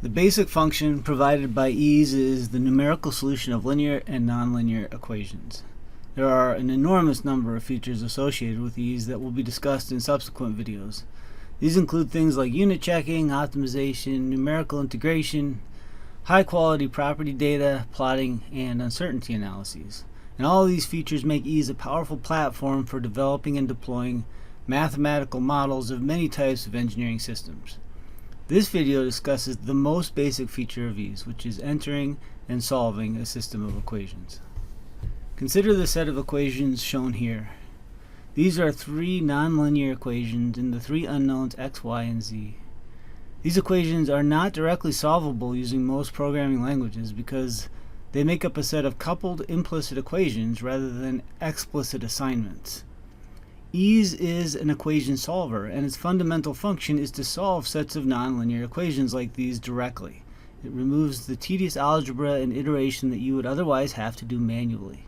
The basic function provided by ease is the numerical solution of linear and nonlinear equations. There are an enormous number of features associated with ease that will be discussed in subsequent videos. These include things like unit checking, optimization, numerical integration, high-quality property data, plotting, and uncertainty analyses. And all of these features make ease a powerful platform for developing and deploying mathematical models of many types of engineering systems. This video discusses the most basic feature of ease, which is entering and solving a system of equations. Consider the set of equations shown here. These are three nonlinear equations in the three unknowns x, y, and z. These equations are not directly solvable using most programming languages because they make up a set of coupled implicit equations rather than explicit assignments. Ease is an equation solver, and its fundamental function is to solve sets of nonlinear equations like these directly. It removes the tedious algebra and iteration that you would otherwise have to do manually.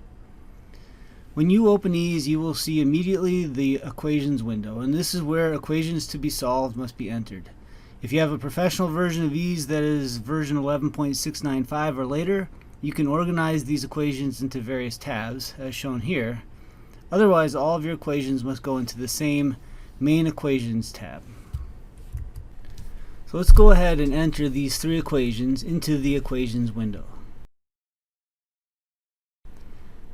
When you open ease, you will see immediately the equations window, and this is where equations to be solved must be entered. If you have a professional version of ease that is version 11.695 or later, you can organize these equations into various tabs, as shown here. Otherwise, all of your equations must go into the same main equations tab. So let's go ahead and enter these three equations into the equations window.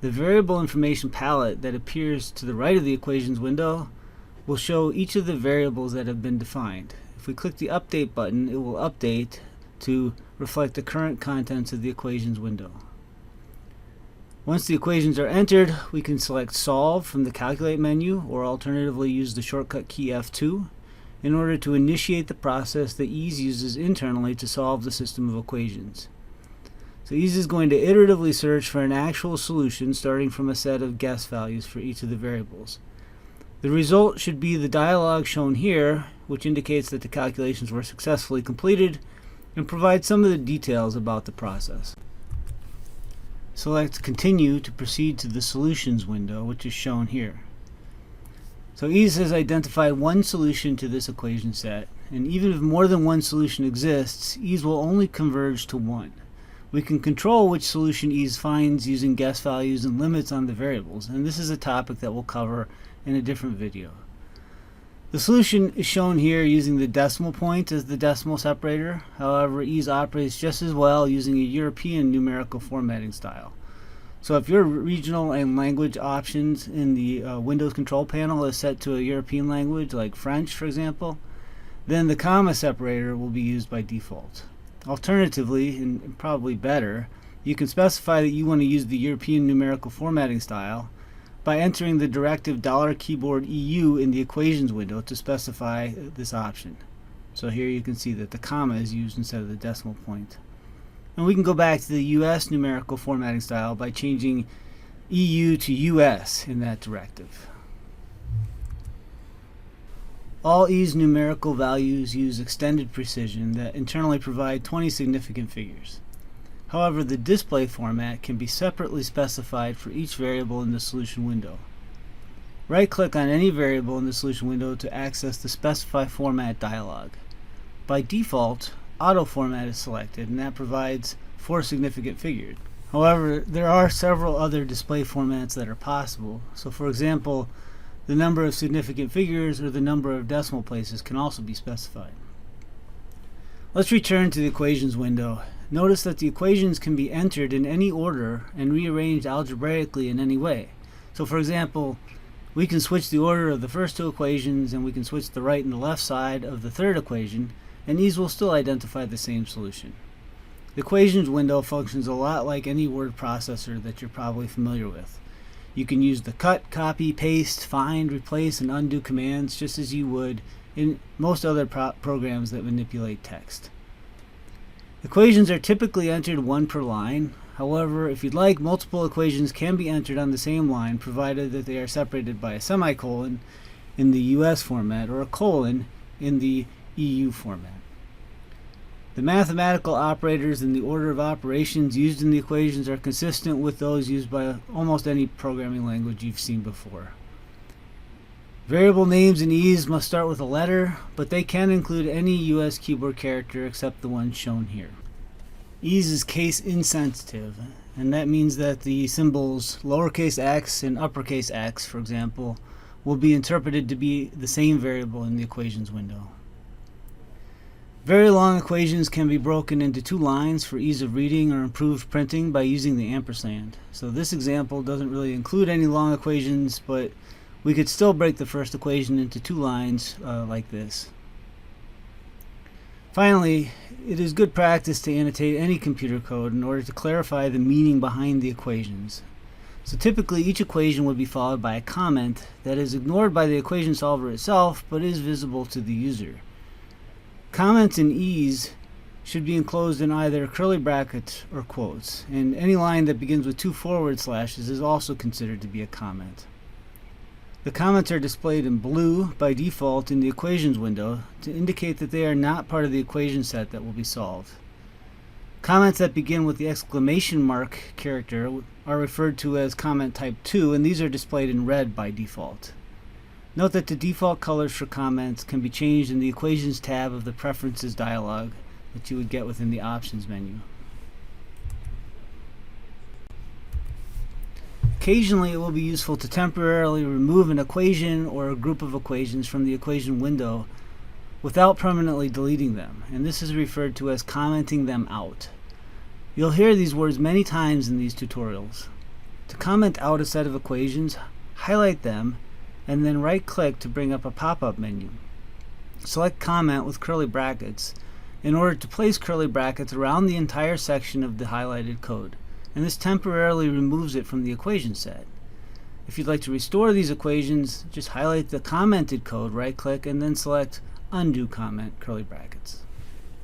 The variable information palette that appears to the right of the equations window will show each of the variables that have been defined. If we click the update button, it will update to reflect the current contents of the equations window. Once the equations are entered, we can select Solve from the Calculate menu, or alternatively use the shortcut key F2 in order to initiate the process that ease uses internally to solve the system of equations. So ease is going to iteratively search for an actual solution starting from a set of guess values for each of the variables. The result should be the dialog shown here, which indicates that the calculations were successfully completed and provides some of the details about the process. Select Continue to proceed to the Solutions window, which is shown here. So ease has identified one solution to this equation set, and even if more than one solution exists, ease will only converge to one. We can control which solution ease finds using guess values and limits on the variables, and this is a topic that we'll cover in a different video. The solution is shown here using the decimal point as the decimal separator. However, ease operates just as well using a European numerical formatting style. So if your regional and language options in the Windows control panel is set to a European language, like French for example, then the comma separator will be used by default. Alternatively, and probably better, you can specify that you want to use the European numerical formatting style by entering the directive $keyboard EU in the equations window to specify this option. So here you can see that the comma is used instead of the decimal point. And we can go back to the US numerical formatting style by changing EU to US in that directive. All ease numerical values use extended precision that internally provide 20 significant figures. However, the display format can be separately specified for each variable in the solution window. Right-click on any variable in the solution window to access the Specify Format dialog. By default, Auto Format is selected, and that provides 4 significant figures. However, there are several other display formats that are possible. So for example, the number of significant figures or the number of decimal places can also be specified. Let's return to the equations window. Notice that the equations can be entered in any order and rearranged algebraically in any way. So for example, we can switch the order of the first two equations, and we can switch the right and the left side of the third equation, and these will still identify the same solution. The equations window functions a lot like any word processor that you're probably familiar with. You can use the cut, copy, paste, find, replace, and undo commands just as you would in most other programs that manipulate text. Equations are typically entered one per line. However, if you'd like, multiple equations can be entered on the same line provided that they are separated by a semicolon in the US format or a colon in the EU format. The mathematical operators and the order of operations used in the equations are consistent with those used by almost any programming language you've seen before. Variable names in Ease must start with a letter, but they can include any US keyboard character except the one shown here. Ease is case insensitive, and that means that the symbols lowercase x and uppercase X, for example, will be interpreted to be the same variable in the equations window. Very long equations can be broken into two lines for ease of reading or improved printing by using the ampersand. So this example doesn't really include any long equations, but we could still break the first equation into two lines like this. Finally, it is good practice to annotate any computer code in order to clarify the meaning behind the equations. So typically each equation would be followed by a comment that is ignored by the equation solver itself but is visible to the user. Comments in Ease should be enclosed in either curly brackets or quotes, and any line that begins with 2 forward slashes is also considered to be a comment. The comments are displayed in blue by default in the equations window to indicate that they are not part of the equation set that will be solved. Comments that begin with the exclamation mark character are referred to as comment type 2, and these are displayed in red by default. Note that the default colors for comments can be changed in the equations tab of the preferences dialog that you would get within the options menu. Occasionally, it will be useful to temporarily remove an equation or a group of equations from the equation window without permanently deleting them, and this is referred to as commenting them out. You'll hear these words many times in these tutorials. To comment out a set of equations, highlight them, and then right-click to bring up a pop-up menu. Select Comment with curly brackets in order to place curly brackets around the entire section of the highlighted code, and this temporarily removes it from the equation set. If you'd like to restore these equations, just highlight the commented code, right-click, and then select Undo Comment, curly brackets.